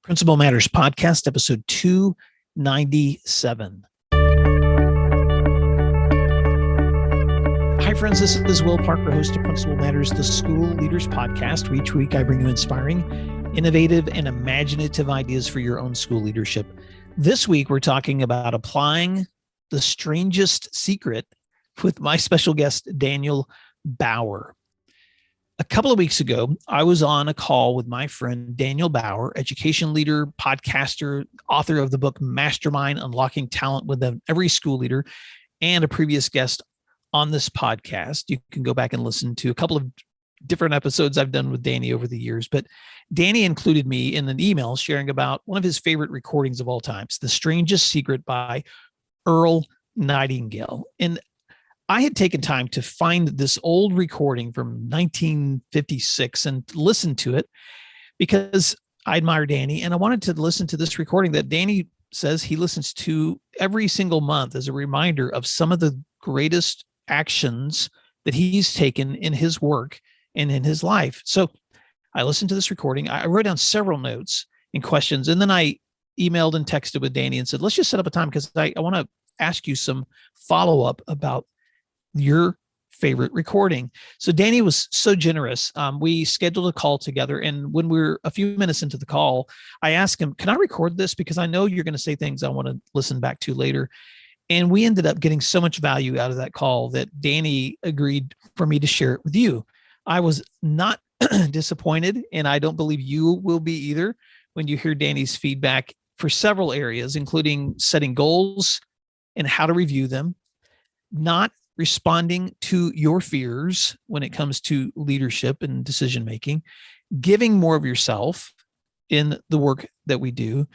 Principal Matters Podcast, episode 297. Hi, friends. This is Will Parker, host of Principal Matters, the School Leaders Podcast, where each week I bring you inspiring, innovative, and imaginative ideas for your own school leadership. This week, we're talking about applying the strangest secret with my special guest, Daniel Bauer. A couple of weeks ago, I was on a call with my friend, Daniel Bauer, education leader, podcaster, author of the book Mastermind, Unlocking Talent Within Every School Leader, and a previous guest on this podcast. You can go back and listen to a couple of different episodes I've done with Danny over the years, but Danny included me in an email sharing about one of his favorite recordings of all times, The Strangest Secret by Earl Nightingale. And I had taken time to find this old recording from 1956 and listen to it because I admire Danny, and I wanted to listen to this recording that Danny says he listens to every single month as a reminder of some of the greatest actions that he's taken in his work and in his life. So I listened to this recording. I wrote down several notes and questions, and then I emailed and texted with Danny and said, let's just set up a time because I want to ask you some follow-up about your favorite recording. So Danny was so generous. We scheduled a call together. And when we were a few minutes into the call, I asked him, can I record this? Because I know you're going to say things I want to listen back to later. And we ended up getting so much value out of that call that Danny agreed for me to share it with you. I was not disappointed, and I don't believe you will be either when you hear Danny's feedback for several areas, including setting goals and how to review them, not responding to your fears when it comes to leadership and decision-making, giving more of yourself in the work that we do,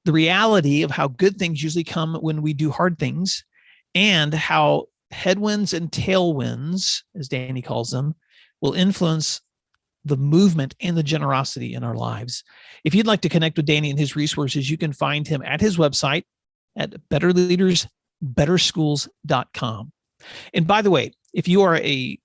the reality of how good things usually come when we do hard things, and how headwinds and tailwinds, as Danny calls them, will influence the movement and the generosity in our lives. If you'd like to connect with Danny and his resources, you can find him at his website at betterleadersbetterschools.com. And by the way, if you are a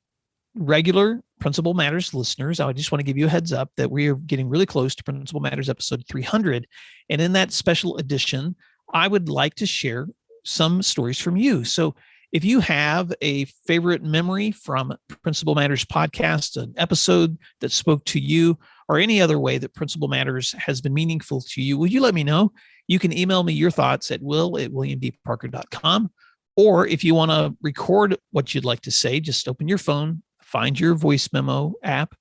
regular Principal Matters listeners, I just want to give you a heads up that we are getting really close to Principal Matters episode 300. And in that special edition, I would like to share some stories from you. So if you have a favorite memory from Principal Matters podcast, an episode that spoke to you, or any other way that Principal Matters has been meaningful to you, will you let me know? You can email me your thoughts at will@williamdparker.com. Or if you want to record what you'd like to say, just open your phone, find your voice memo app,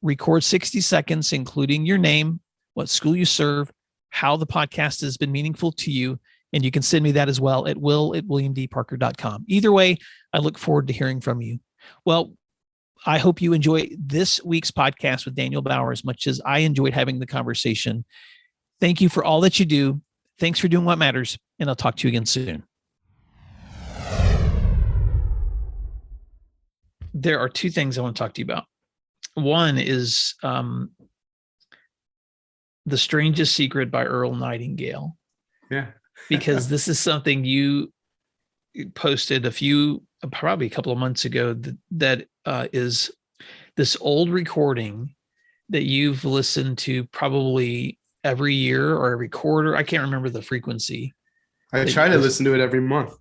record 60 seconds, including your name, what school you serve, how the podcast has been meaningful to you. And you can send me that as well at will@williamdparker.com. Either way, I look forward to hearing from you. Well, I hope you enjoy this week's podcast with Daniel Bauer as much as I enjoyed having the conversation. Thank you for all that you do. Thanks for doing what matters. And I'll talk to you again soon. There are two things I want to talk to you about. One is The Strangest Secret by Earl Nightingale. Yeah. Because this is something you posted probably a couple of months ago that is this old recording that you've listened to probably every year or every quarter. I can't remember the frequency. I try to listen to it every month.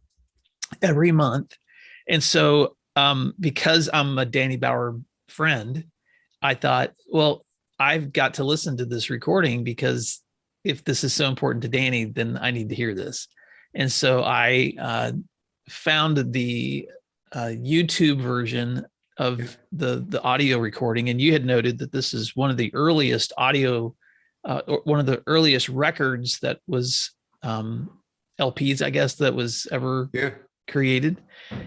Every month. And so because I'm a Danny Bauer friend, I thought, well, I've got to listen to this recording because if this is so important to Danny, then I need to hear this. And so I found the YouTube version of the audio recording. And you had noted that this is one of the earliest audio, or one of the earliest records that was LPs, I guess, that was ever created.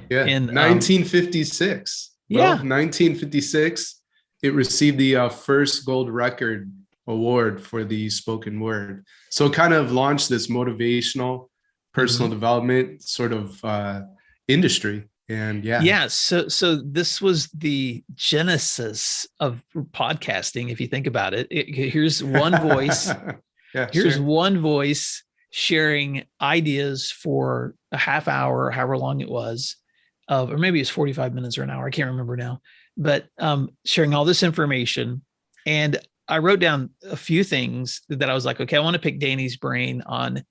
Yeah, in 1956. Yeah, 1956. It received the first gold record award for the spoken word. So it kind of launched this motivational, personal development sort of industry. And so this was the genesis of podcasting. If you think about it, here's one voice. One voice sharing ideas for a half hour, however long it was, or maybe it's 45 minutes or an hour. I can't remember now, but sharing all this information. And I wrote down a few things that I was like, okay, I want to pick Danny's brain on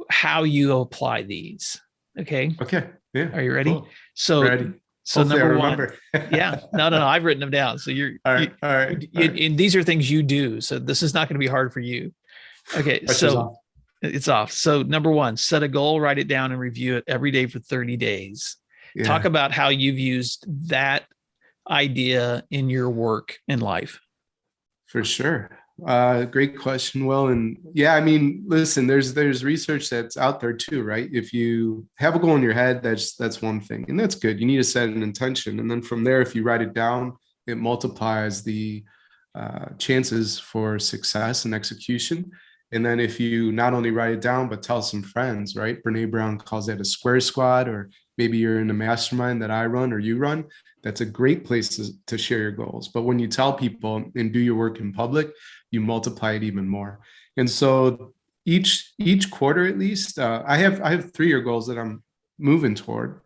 how you apply these. Okay. Okay. Yeah. Are you ready? Cool. So, Ready. so Hopefully I number one, remember. yeah, no, I've written them down. So All right. All right. All right. and these are things you do. So this is not going to be hard for you. Okay. Pressure's So off. it's off. So number one, set a goal, write it down and review it every day for 30 days. Talk Yeah, about how you've used that idea in your work and life. for sure. Great question. Well, and yeah, I mean, listen, there's research that's out there too, right? If you have a goal in your head, that's one thing, and that's good. You need to set an intention, and then from there, if you write it down, it multiplies the chances for success and execution. And then if you not only write it down but tell some friends, right? Brene Brown calls that a square squad, or maybe you're in a mastermind that I run or you run. That's a great place to share your goals. But when you tell people and do your work in public, you multiply it even more. And so each quarter, at least, I have 3-year goals that I'm moving toward,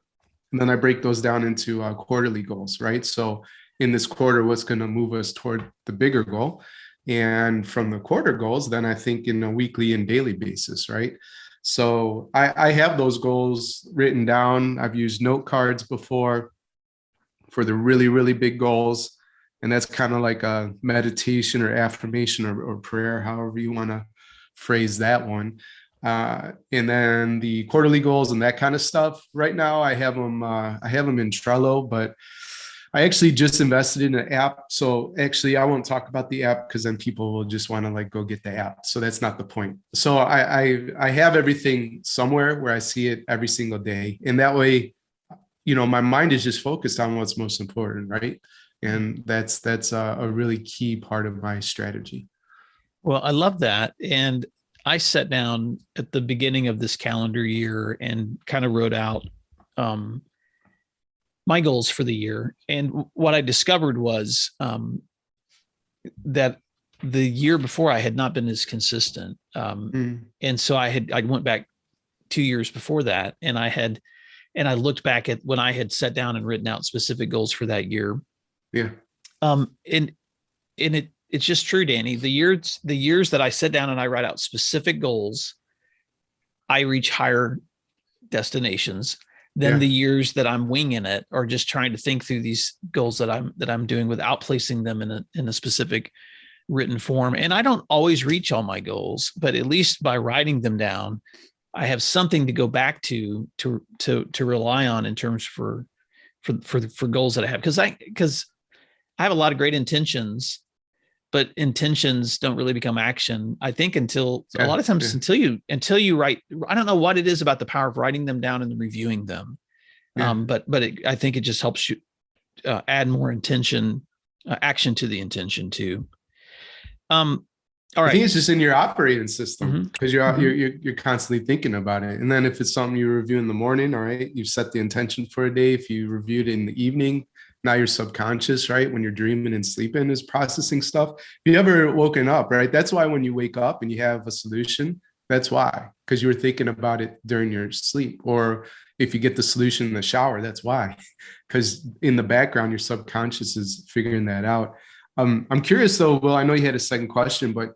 and then I break those down into quarterly goals, right? So in this quarter, what's going to move us toward the bigger goal? And from the quarter goals, then I think in a weekly and daily basis, right? So I have those goals written down. I've used note cards before for the really, really big goals. And that's kind of like a meditation or affirmation or prayer, however you want to phrase that one. And then the quarterly goals and that kind of stuff. Right now, I have them in Trello, but I actually just invested in an app. So actually, I won't talk about the app because then people will just want to like go get the app. So that's not the point. So I have everything somewhere where I see it every single day, and that way, my mind is just focused on what's most important, right? And that's a really key part of my strategy. Well, I love that. And I sat down at the beginning of this calendar year and kind of wrote out my goals for the year. And what I discovered was that the year before I had not been as consistent. And so I went back 2 years before that, and I looked back at when I had sat down and written out specific goals for that year. Yeah. And it's just true, Danny. The years that I sit down and I write out specific goals, I reach higher destinations than the years that I'm winging it or just trying to think through these goals that I'm doing without placing them in a specific written form. And I don't always reach all my goals, but at least by writing them down, I have something to go back to rely on in terms for goals that I have. Because I have a lot of great intentions, but intentions don't really become action. I think until until you write, I don't know what it is about the power of writing them down and then reviewing them. But I think it just helps you add more action to the intention too. All right. I think it's just in your operating system because you're constantly thinking about it. And then if it's something you review in the morning, all right, you set the intention for a day. If you reviewed it in the evening, now your subconscious, right, when you're dreaming and sleeping, is processing stuff. If you ever woken up, right, that's why when you wake up and you have a solution, that's why, because you were thinking about it during your sleep. Or if you get the solution in the shower, that's why, because in the background, your subconscious is figuring that out. I'm curious though, Will, I know you had a second question, but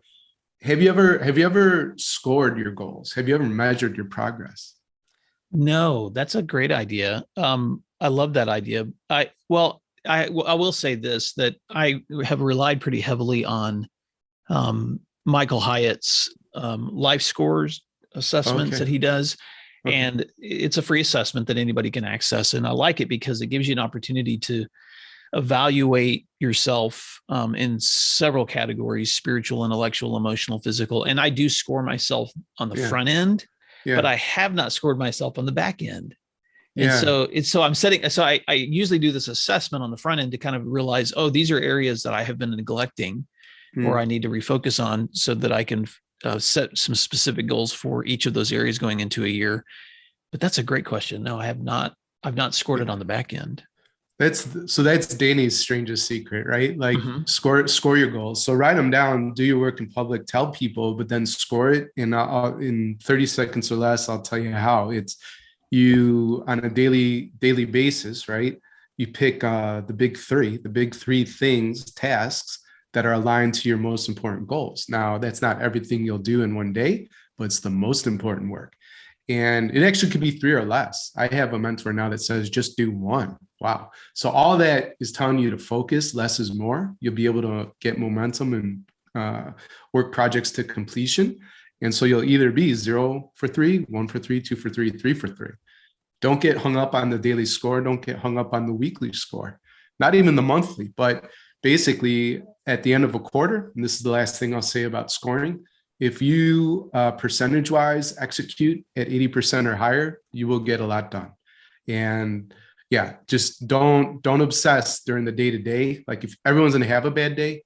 have you ever scored your goals? Have you ever measured your progress? No, that's a great idea. I love that idea. I will say this, that I have relied pretty heavily on Michael Hyatt's life scores assessments that he does. Okay. And it's a free assessment that anybody can access. And I like it because it gives you an opportunity to evaluate yourself in several categories: spiritual, intellectual, emotional, physical. And I do score myself on the front end, but I have not scored myself on the back end. And so I usually do this assessment on the front end to kind of realize, oh, these are areas that I have been neglecting or I need to refocus on so that I can set some specific goals for each of those areas going into a year. But that's a great question. No, I've not scored it on the back end. That's Danny's strangest secret, right? Like score your goals. So write them down, do your work in public, tell people, but then score it. And in 30 seconds or less, I'll tell you how. It's you on a daily basis, right? You pick the big three things, tasks that are aligned to your most important goals. Now, that's not everything you'll do in one day, but it's the most important work. And it actually could be 3 or less. I have a mentor now that says just do 1. Wow. So all that is telling you to focus, less is more. You'll be able to get momentum and work projects to completion. And so you'll either be 0 for 3, 1 for 3, 2 for 3, 3 for 3. Don't get hung up on the daily score. Don't get hung up on the weekly score, not even the monthly, but basically at the end of a quarter, and this is the last thing I'll say about scoring, if you percentage-wise execute at 80% or higher, you will get a lot done. And yeah, just don't obsess during the day-to-day. Like if everyone's going to have a bad day,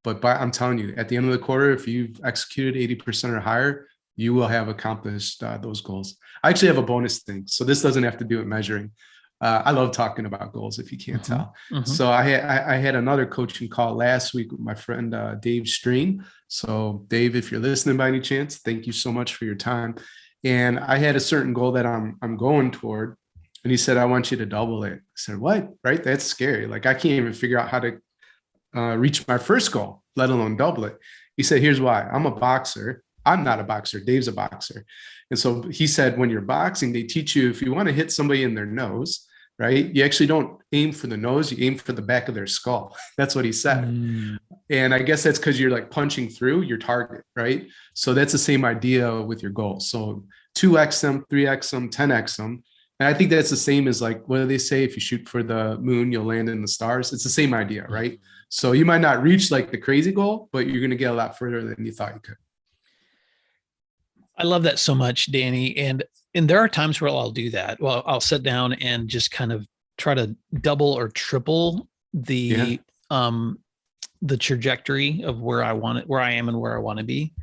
but I'm telling you, at the end of the quarter, if you've executed 80% or higher, you will have accomplished those goals. I actually have a bonus thing. So this doesn't have to do with measuring. I love talking about goals, if you can't tell. So I had another coaching call last week with my friend Dave Stream. So Dave, if you're listening by any chance, thank you so much for your time. And I had a certain goal that I'm going toward. And he said, I want you to double it. I said, what? Right? That's scary. Like I can't even figure out how to reach my first goal, let alone double it. He said, here's why. I'm a boxer. I'm not a boxer. Dave's a boxer. And so he said, when you're boxing, they teach you, if you want to hit somebody in their nose, right, you actually don't aim for the nose, you aim for the back of their skull. That's what he said. And I guess that's because you're like punching through your target, right? So that's the same idea with your goals. So 2x them, 3x them, 10x them. And I think that's the same as like, what do they say? If you shoot for the moon, you'll land in the stars. It's the same idea, right? So you might not reach like the crazy goal, but you're going to get a lot further than you thought you could. I love that so much, Danny. And there are times where I'll do that. Well, I'll sit down and just kind of try to double or triple the trajectory of where I am and where I want to be.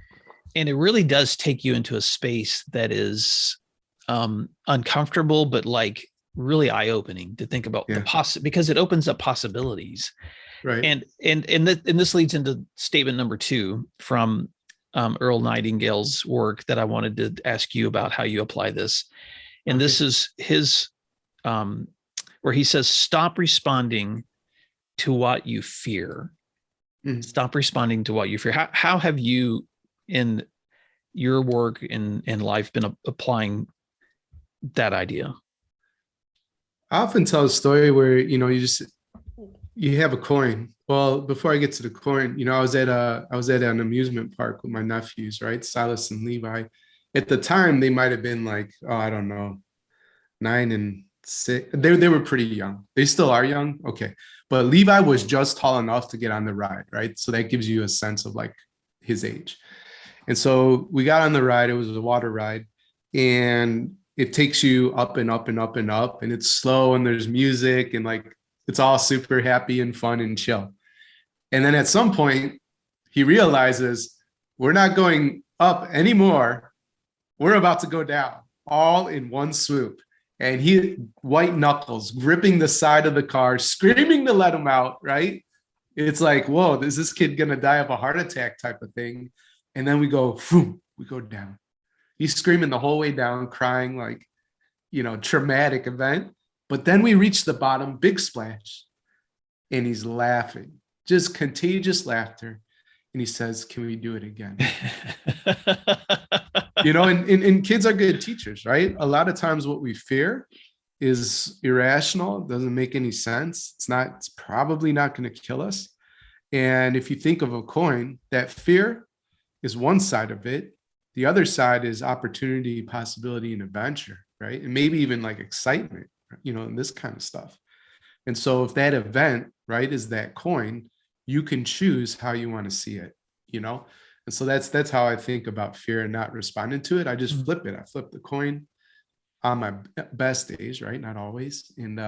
And it really does take you into a space that is uncomfortable, but like really eye-opening to think about because it opens up possibilities. Right. And this leads into statement number 2 from Earl Nightingale's work that I wanted to ask you about how you apply this. And this is his, where he says, stop responding to what you fear. Stop responding to what you fear. How have you in your work in life been applying that idea? I often tell a story where, you have a coin. Well, before I get to the coin, I was at an amusement park with my nephews, right? Silas and Levi. At the time, they might have been like, I don't know, 9 and 6. They were pretty young. They still are young. Okay. But Levi was just tall enough to get on the ride, right? So that gives you a sense of like his age. And so we got on the ride. It was a water ride. And it takes you up and up and up and up. And it's slow and there's music and like, it's all super happy and fun and chill. And then at some point, he realizes we're not going up anymore. We're about to go down all in one swoop. And he white knuckles, gripping the side of the car, screaming to let him out, right? It's like, whoa, is this kid going to die of a heart attack type of thing? And then we go down. He's screaming the whole way down, crying like, traumatic event. But then we reach the bottom, big splash, and he's laughing, just contagious laughter. And he says, can we do it again? And kids are good teachers, right? A lot of times what we fear is irrational. It doesn't make any sense. It's probably not going to kill us. And if you think of a coin, that fear is one side of it. The other side is opportunity, possibility, and adventure, right? And maybe even like excitement, and this kind of stuff. And so if that event, right, is that coin, you can choose how you want to see it, And so that's how I think about fear and not responding to it. I just flip it. I flip the coin on my best days, right? Not always. And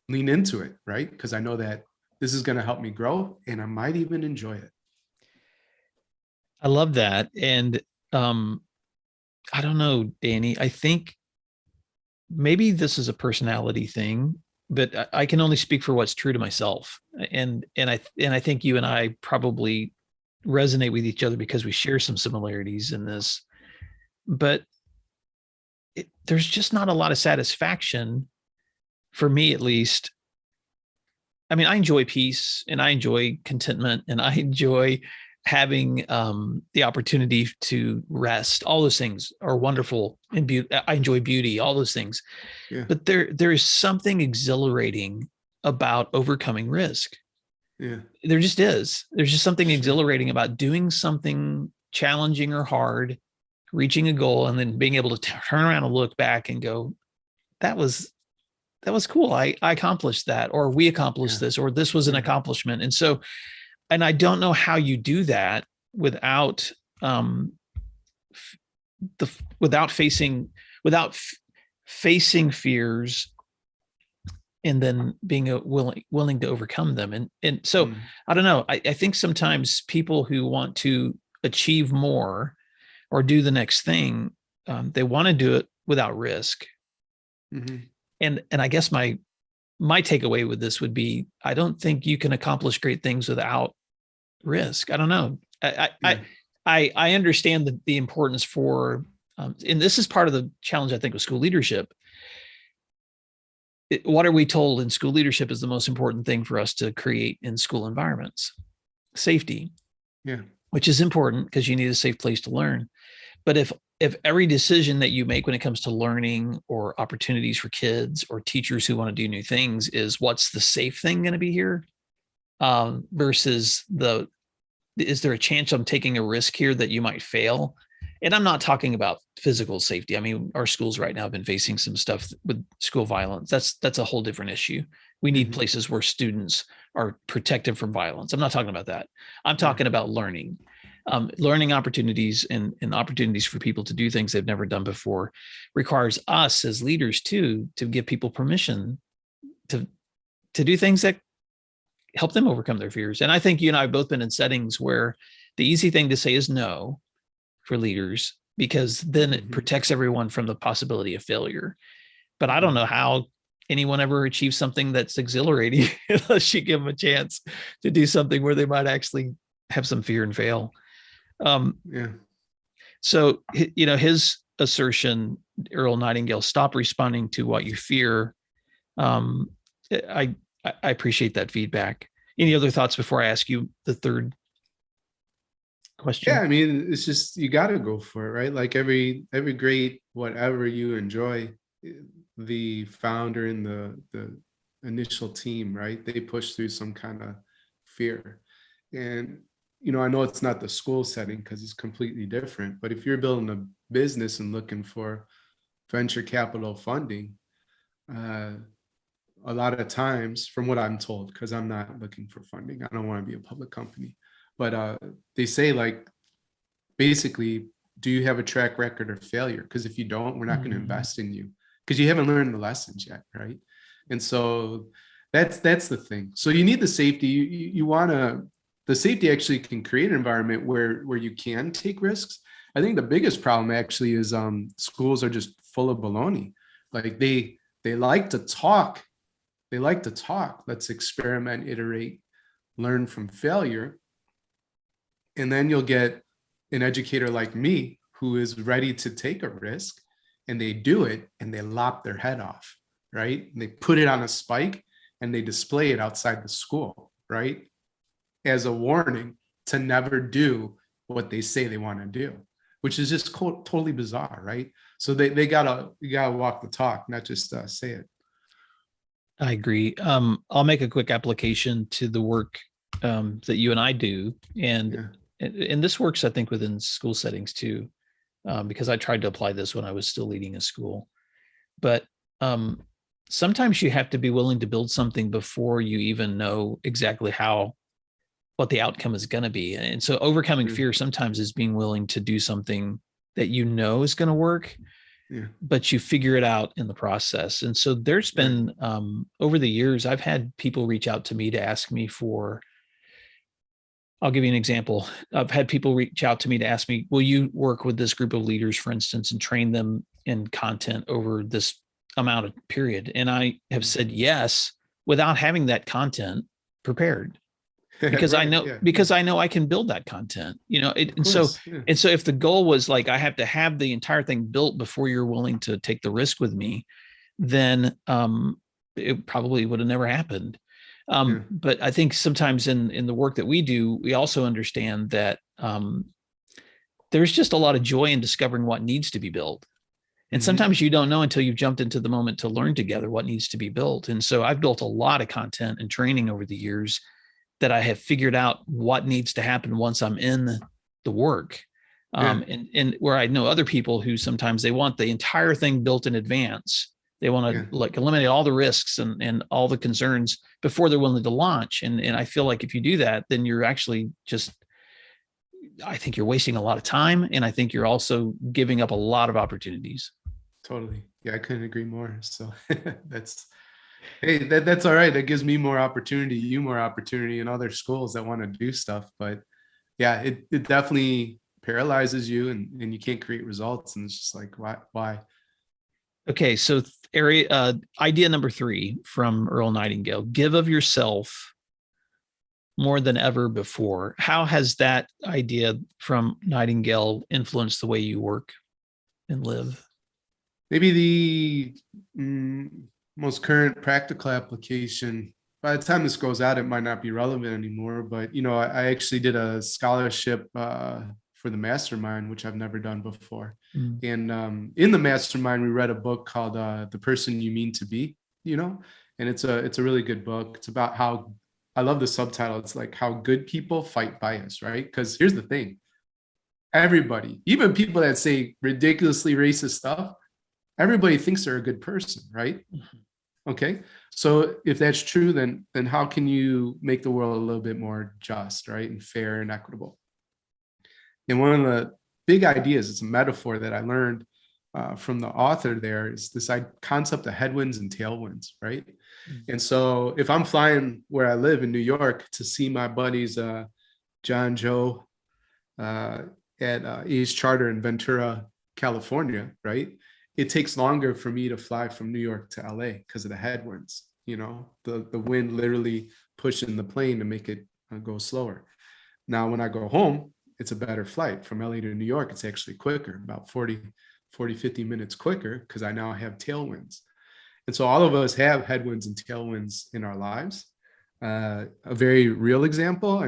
lean into it, right? Because I know that this is going to help me grow and I might even enjoy it. I love that. And I don't know, Danny, I think maybe this is a personality thing, but I can only speak for what's true to myself. And I think you and I probably resonate with each other because we share some similarities in this, but there's just not a lot of satisfaction, for me at least, I mean, I enjoy peace and I enjoy contentment and I enjoy having the opportunity to rest. All those things are wonderful and I enjoy beauty, all those things. Yeah. But there is something exhilarating about overcoming risk. Yeah. There just is. There's just something exhilarating about doing something challenging or hard, reaching a goal, and then being able to turn around and look back and go, that was cool. I accomplished that, or we accomplished this, or this was an accomplishment. And so, and I don't know how you do that without without facing fears and then being willing to overcome them. And so I don't know. I think sometimes people who want to achieve more or do the next thing, they want to do it without risk. And I guess my takeaway with this would be, I don't think you can accomplish great things without risk. I don't know. I understand the importance for, and this is part of the challenge, I think, with school leadership. What are we told in school leadership is the most important thing for us to create in school environments? Safety. Yeah. Which is important because you need a safe place to learn. But if every decision that you make when it comes to learning or opportunities for kids or teachers who want to do new things is what's the safe thing going to be here, versus is there a chance I'm taking a risk here that you might fail? And I'm not talking about physical safety. I mean, our schools right now have been facing some stuff with school violence. That's a whole different issue. We need places where students are protected from violence. I'm not talking about that. I'm talking about learning. Learning opportunities and opportunities for people to do things they've never done before requires us as leaders too, to give people permission to do things that help them overcome their fears. And I think you and I have both been in settings where the easy thing to say is no for leaders, because then it protects everyone from the possibility of failure. But I don't know how anyone ever achieves something that's exhilarating unless you give them a chance to do something where they might actually have some fear and fail. So, his assertion, Earl Nightingale, stop responding to what you fear. I appreciate that feedback. Any other thoughts before I ask you the third question? Yeah, I mean, it's just, you got to go for it, right? Like every great whatever you enjoy, the founder and the initial team, right? They push through some kind of fear. And I know it's not the school setting because it's completely different, but if you're building a business and looking for venture capital funding, a lot of times, from what I'm told, because I'm not looking for funding, I don't want to be a public company, but they say, like, basically, do you have a track record of failure? Because if you don't, we're not going to invest in you because you haven't learned the lessons yet, right? And so that's the thing. So you need the safety. You want to. The safety actually can create an environment where you can take risks. I think the biggest problem actually is schools are just full of baloney. Like they like to talk. They like to talk. Let's experiment, iterate, learn from failure. And then you'll get an educator like me who is ready to take a risk, and they do it and they lop their head off, right? And they put it on a spike and they display it outside the school, right? As a warning to never do what they say they want to do, which is just totally bizarre, right? So you gotta walk the talk, not just say it. I agree. I'll make a quick application to the work that you and I do, and this works, I think, within school settings too, because I tried to apply this when I was still leading a school. But sometimes you have to be willing to build something before you even know exactly what the outcome is going to be. And so overcoming fear sometimes is being willing to do something that you know is going to work, but you figure it out in the process. And so there's been, over the years, I've had people reach out to me to ask me I'll give you an example. I've had people reach out to me to ask me, will you work with this group of leaders, for instance, and train them in content over this amount of period? And I have said yes, without having that content prepared. Because I know I can build that content, and so if the goal was like, I have to have the entire thing built before you're willing to take the risk with me, then it probably would have never happened. But I think sometimes in the work that we do, we also understand that there's just a lot of joy in discovering what needs to be built. And sometimes you don't know until you've jumped into the moment to learn together what needs to be built. And so I've built a lot of content and training over the years that I have figured out what needs to happen once I'm in the work. And where I know other people who sometimes they want the entire thing built in advance. They want to like eliminate all the risks and all the concerns before they're willing to launch. And I feel like if you do that, then you're actually I think you're wasting a lot of time. And I think you're also giving up a lot of opportunities. Totally. Yeah, I couldn't agree more. So that's all right. That gives me more opportunity, you more opportunity, and other schools that want to do stuff. But yeah, it definitely paralyzes you and you can't create results. And it's just like, why? Okay. So idea number 3 from Earl Nightingale: give of yourself more than ever before. How has that idea from Nightingale influenced the way you work and live? Maybe the most current practical application, by the time this goes out, it might not be relevant anymore. But, I actually did a scholarship for the mastermind, which I've never done before. And in the mastermind, we read a book called The Person You Mean to Be, and it's a really good book. It's about how, I love the subtitle. It's like how good people fight bias, right? Because here's the thing. Everybody, even people that say ridiculously racist stuff, everybody thinks they're a good person, right? Okay. So if that's true, then how can you make the world a little bit more just, right? And fair and equitable? And one of the big ideas, it's a metaphor that I learned from the author there, is this concept of headwinds and tailwinds, right? And so if I'm flying where I live in New York to see my buddies, John, Joe, at Ace Charter in Ventura, California, right? It takes longer for me to fly from New York to LA because of the headwinds, the wind literally pushing the plane to make it go slower. Now, when I go home, it's a better flight from LA to New York. It's actually quicker, about 50 minutes quicker, because I now have tailwinds. And so all of us have headwinds and tailwinds in our lives. A very real example,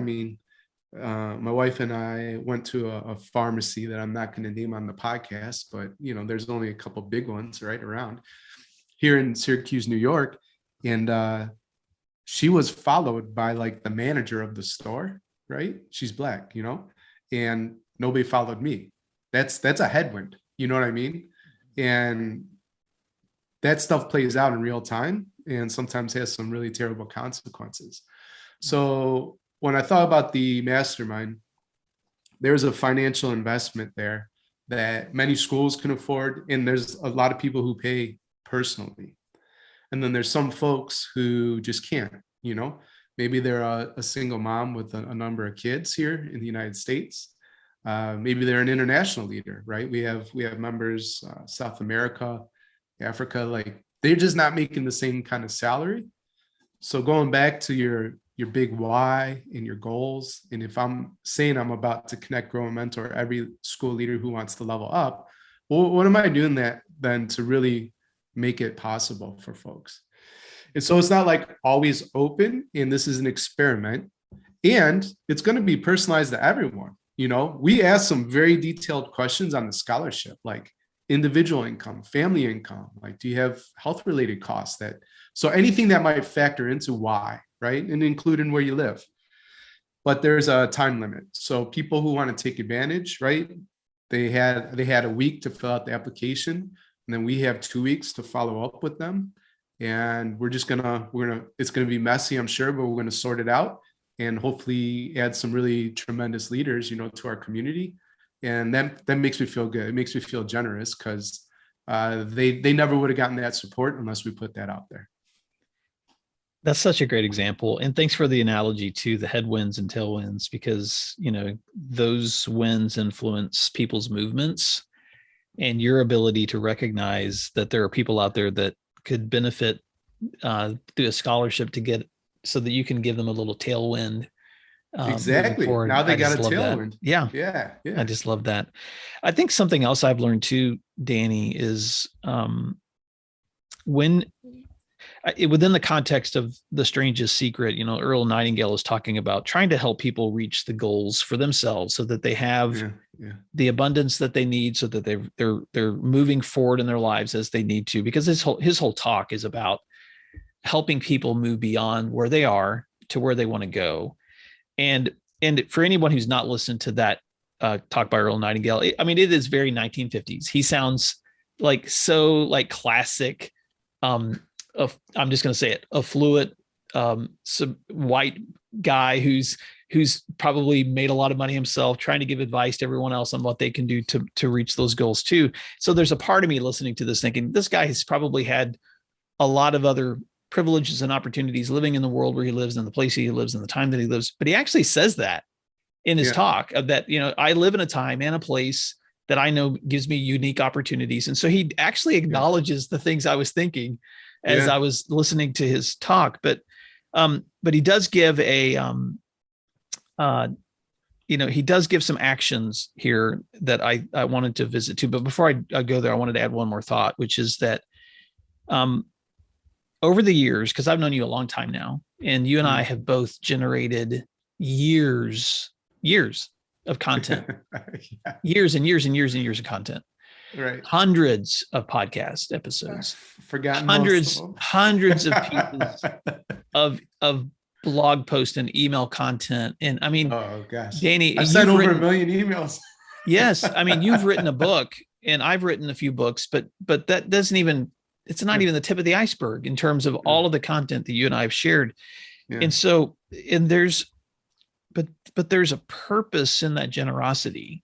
my wife and I went to a pharmacy that I'm not going to name on the podcast, but there's only a couple big ones right around here in Syracuse, New York. And she was followed by like the manager of the store, right? She's Black, and nobody followed me. That's a headwind. You know what I mean? And that stuff plays out in real time and sometimes has some really terrible consequences. So when I thought about the mastermind, there's a financial investment there that many schools can afford. And there's a lot of people who pay personally. And then there's some folks who just can't, maybe they're a single mom with a number of kids here in the United States. Maybe they're an international leader, right? We have members, South America, Africa, like they're just not making the same kind of salary. So going back to your big why and your goals. And if I'm saying I'm about to connect, grow, and mentor every school leader who wants to level up, well, what am I doing that then to really make it possible for folks? And so it's not like always open, and this is an experiment, and it's going to be personalized to everyone. We ask some very detailed questions on the scholarship, like individual income, family income, like do you have health related costs, so anything that might factor into why, right? And including where you live. But there's a time limit. So people who want to take advantage, right? They had a week to fill out the application, and then we have 2 weeks to follow up with them. And it's gonna be messy, I'm sure, but we're gonna sort it out and hopefully add some really tremendous leaders, to our community. And that makes me feel good. It makes me feel generous, because they never would have gotten that support unless we put that out there. That's such a great example. And thanks for the analogy to the headwinds and tailwinds, because, those winds influence people's movements, and your ability to recognize that there are people out there that could benefit through a scholarship to get, so that you can give them a little tailwind. Exactly. Now they got a tailwind. Yeah. I just love that. I think something else I've learned too, Danny, is when within the context of The Strangest Secret, Earl Nightingale is talking about trying to help people reach the goals for themselves so that they have the abundance that they need, so that they're moving forward in their lives as they need to, because his whole talk is about helping people move beyond where they are to where they want to go. And for anyone who's not listened to that talk by Earl Nightingale, it is very 1950s. He sounds like so like classic. I'm just going to say it, affluent, white guy who's probably made a lot of money himself, trying to give advice to everyone else on what they can do to reach those goals too. So there's a part of me listening to this thinking, this guy has probably had a lot of other privileges and opportunities living in the world where he lives, and the place he lives, and the time that he lives. But he actually says that in his talk, of that, I live in a time and a place that I know gives me unique opportunities. And so he actually acknowledges the things I was thinking as I was listening to his talk. But he does give he does give some actions here that I wanted to visit too. But before I go there, I wanted to add one more thought, which is that over the years, because I've known you a long time now, and you and I have both generated years of content, years and years and years and years of content, right? Hundreds of podcast episodes, forgotten hundreds of pieces of blog posts and email content. And oh gosh, Danny, I've sent over 1 million emails. Yes, you've written a book, and I've written a few books, but that doesn't even, it's not even the tip of the iceberg in terms of all of the content that you and I have shared. And so, but there's a purpose in that generosity.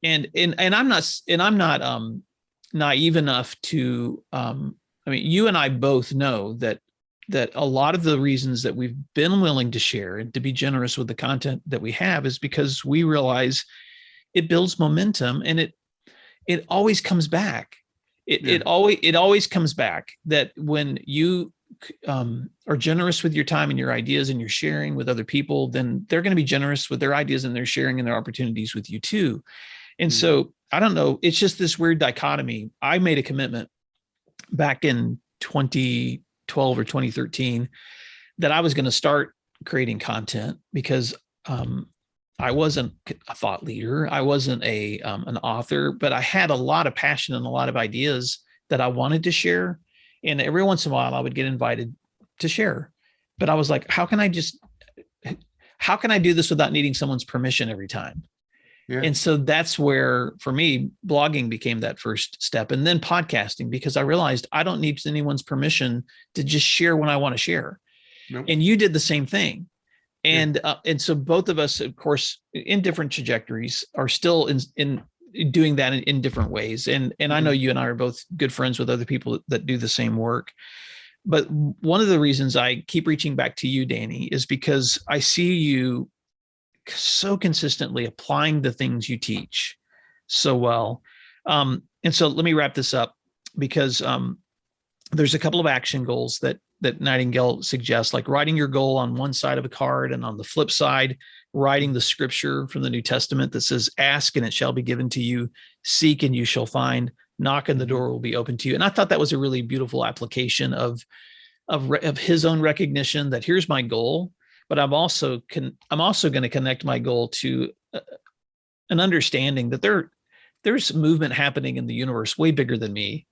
And I'm not naive enough to, you and I both know that a lot of the reasons that we've been willing to share and to be generous with the content that we have is because we realize it builds momentum, and it always comes back. It always comes back, that when you are generous with your time and your ideas and you're sharing with other people, then they're going to be generous with their ideas and their sharing and their opportunities with you too. And so I don't know, it's just this weird dichotomy. I made a commitment back in 2012 or 2013 that I was going to start creating content, because I wasn't a thought leader. I wasn't an author, but I had a lot of passion and a lot of ideas that I wanted to share. And every once in a while I would get invited to share, but I was like, how can I do this without needing someone's permission every time? And so that's where, for me, blogging became that first step, and then podcasting, because I realized I don't need anyone's permission to just share when I want to share. Nope. And you did the same thing. And so both of us, of course, in different trajectories, are still in doing that in different ways. And I know you and I are both good friends with other people that do the same work. But one of the reasons I keep reaching back to you, Danny, is because I see you so consistently applying the things you teach so well. And so let me wrap this up, because there's a couple of action goals that Nightingale suggests, like writing your goal on one side of a card, and on the flip side, writing the scripture from the New Testament that says, ask and it shall be given to you, seek and you shall find, knock and the door will be open to you. And I thought that was a really beautiful application of his own recognition that here's my goal, but I'm also going to connect my goal to an understanding that there's movement happening in the universe way bigger than me.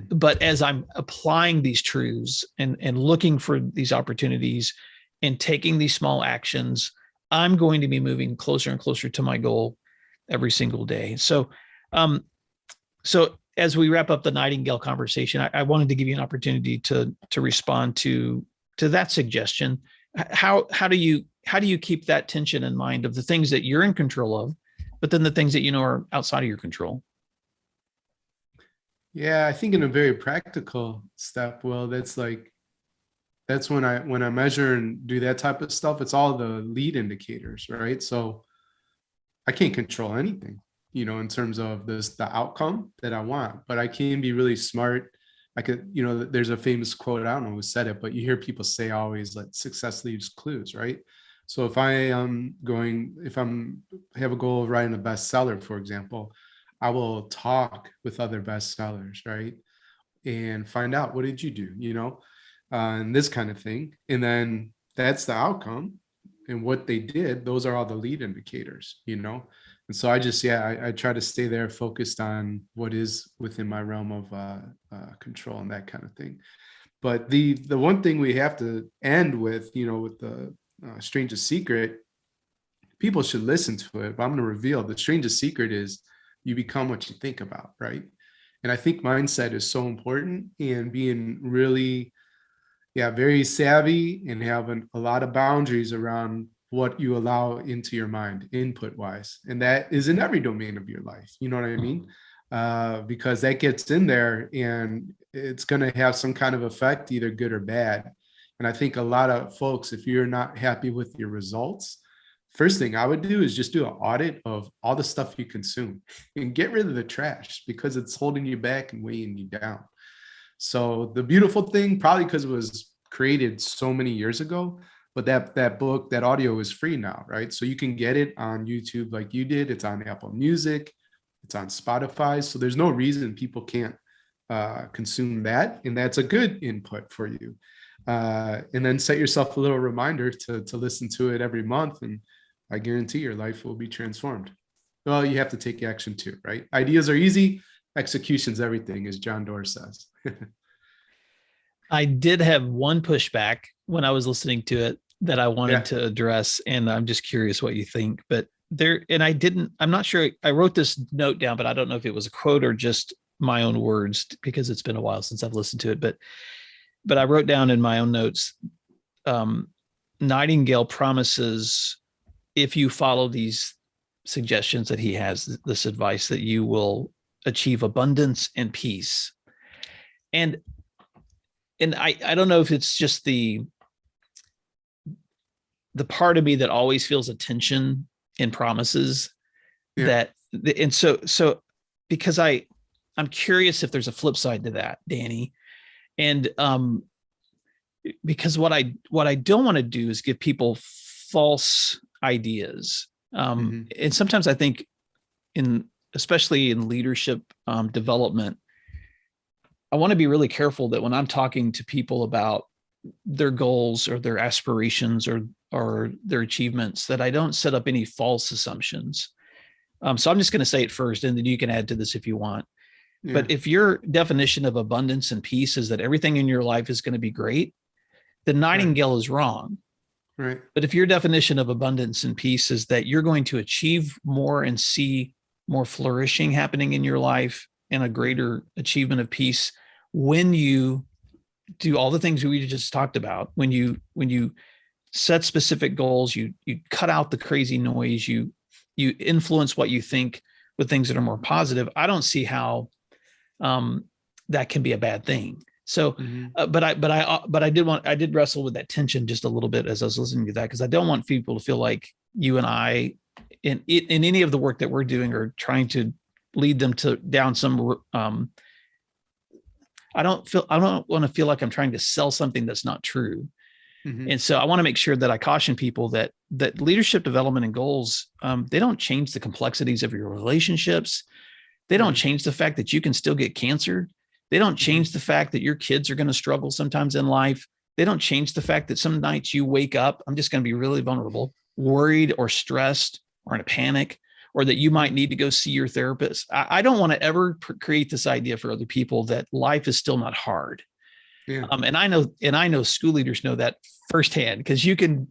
But as I'm applying these truths and looking for these opportunities and taking these small actions, I'm going to be moving closer and closer to my goal every single day. So as we wrap up the Nightingale conversation, I wanted to give you an opportunity to respond to that suggestion. How do you keep that tension in mind of the things that you're in control of, but then the things that are outside of your control? Yeah, I think in a very practical step, well, that's when I measure and do that type of stuff, it's all the lead indicators, right? So I can't control anything, in terms of the outcome that I want, but I can be really smart. I could, there's a famous quote, I don't know who said it, but you hear people say always, like, success leaves clues, right? So if I have a goal of writing a bestseller, for example, I will talk with other bestsellers, right? and find out, what did you do, and this kind of thing. And then that's the outcome, and what they did, those are all the lead indicators. And so I just, I try to stay there focused on what is within my realm of control and that kind of thing. But the one thing we have to end with, with the strangest secret, people should listen to it, but I'm going to reveal the strangest secret is you become what you think about, right? And I think mindset is so important, and being really, very savvy and having a lot of boundaries around what you allow into your mind, input wise. And that is in every domain of your life. You know what I mean? Because that gets in there and it's going to have some kind of effect, either good or bad. And I think a lot of folks, if you're not happy with your results, first thing I would do is just do an audit of all the stuff you consume and get rid of the trash, because it's holding you back and weighing you down. So the beautiful thing, probably because it was created so many years ago, but that book, that audio is free now, right? So you can get it on YouTube like you did. It's on Apple Music, it's on Spotify. So there's no reason people can't consume that. And that's a good input for you. And then set yourself a little reminder to listen to it every month. And I guarantee your life will be transformed. Well, you have to take action too, right? Ideas are easy. Execution's everything, as John Doerr says. I did have one pushback when I was listening to it that I wanted to address, and I'm just curious what you think. But I'm not sure. I wrote this note down, but I don't know if it was a quote or just my own words, because it's been a while since I've listened to it. But I wrote down in my own notes, Nightingale promises, if you follow these suggestions that he has, this advice, that you will achieve abundance and peace. And I don't know if it's just the part of me that always feels a tension in promises that, and so because I'm curious if there's a flip side to that, Danny. And because what I don't want to do is give people false ideas. And sometimes I think especially in leadership development, I want to be really careful that when I'm talking to people about their goals or their aspirations or their achievements, that I don't set up any false assumptions. So I'm just going to say it first, and then you can add to this if you want. Yeah. But if your definition of abundance and peace is that everything in your life is going to be great, then Nightingale is wrong. Right. But if your definition of abundance and peace is that you're going to achieve more and see more flourishing happening in your life and a greater achievement of peace when you do all the things we just talked about, when you set specific goals, you cut out the crazy noise, you influence what you think with things that are more positive, I don't see how that can be a bad thing. So, but I did wrestle with that tension just a little bit as I was listening to that, because I don't want people to feel like you and I, in any of the work that we're doing, are trying to lead them down some. I don't want to feel like I'm trying to sell something that's not true. And so I want to make sure that I caution people that leadership development and goals, they don't change the complexities of your relationships. They don't change the fact that you can still get cancer. They don't change the fact that your kids are going to struggle sometimes in life. They don't change the fact that some nights you wake up, I'm just going to be really vulnerable, worried or stressed or in a panic, or that you might need to go see your therapist. I don't want to ever create this idea for other people that life is still not hard. Yeah. And I know school leaders know that firsthand, because you can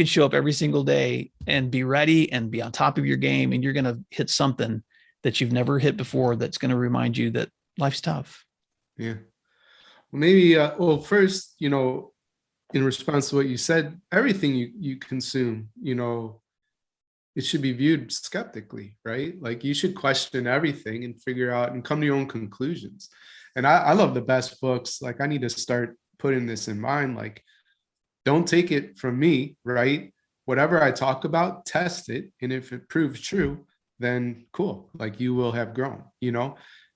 show up every single day and be ready and be on top of your game, and you're going to hit something that you've never hit before that's going to remind you that life's tough. Yeah. Well, maybe, first, in response to what you said, everything you consume, it should be viewed skeptically, right? Like, you should question everything and figure out and come to your own conclusions. And I love the best books. Like, I need to start putting this in mind. Like, don't take it from me, right? Whatever I talk about, test it. And if it proves true, then cool. Like, you will have grown,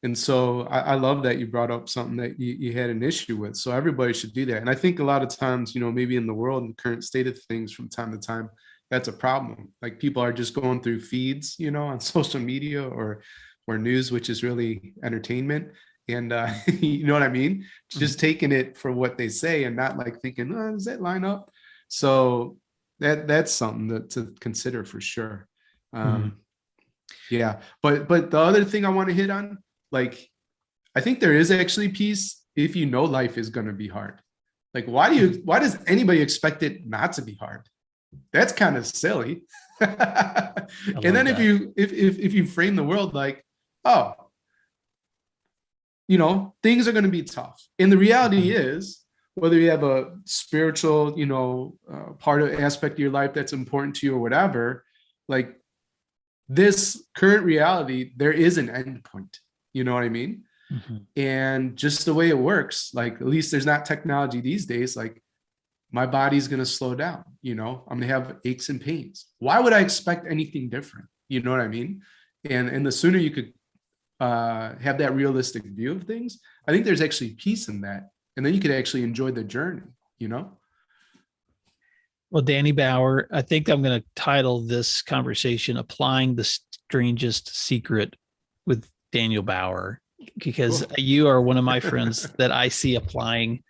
And so I love that you brought up something that you had an issue with. So everybody should do that. And I think a lot of times, maybe in the world, in the current state of things, from time to time, that's a problem. Like, people are just going through feeds, on social media or news, which is really entertainment. And you know what I mean? Just taking it for what they say and not like thinking, oh, does that line up? So that's something to consider for sure. Yeah. But the other thing I want to hit on, like, I think there is actually peace if you know life is going to be hard. Like, why does anybody expect it not to be hard? That's kind of silly. And then that. if you frame the world like, oh, you know, things are going to be tough. And the reality is, whether you have a spiritual, you know, part of aspect of your life that's important to you or whatever, like this current reality, there is an end point. You know what I mean? And just the way it works, like at least there's not technology these days, like my body's going to slow down, you know, I'm going to have aches and pains. Why would I expect anything different? You know what I mean? And the sooner you could have that realistic view of things, I think there's actually peace in that. And then you could actually enjoy the journey, you know? Well, Danny Bauer, I think I'm going to title this conversation Applying the Strangest Secret with Daniel Bauer, because you are one of my friends that I see applying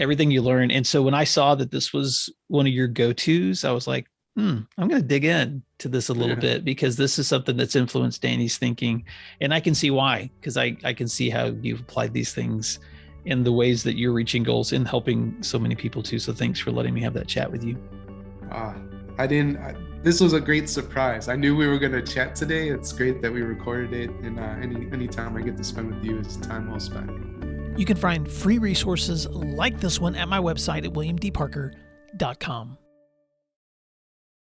everything you learn. And so when I saw that this was one of your go-tos, I was like, I'm going to dig in to this a little bit, because this is something that's influenced Danny's thinking. And I can see why, because I can see how you've applied these things in the ways that you're reaching goals and helping so many people too. So thanks for letting me have that chat with you. This was a great surprise. I knew we were going to chat today. It's great that we recorded it. And any time I get to spend with you is time well spent. You can find free resources like this one at my website at williamdparker.com.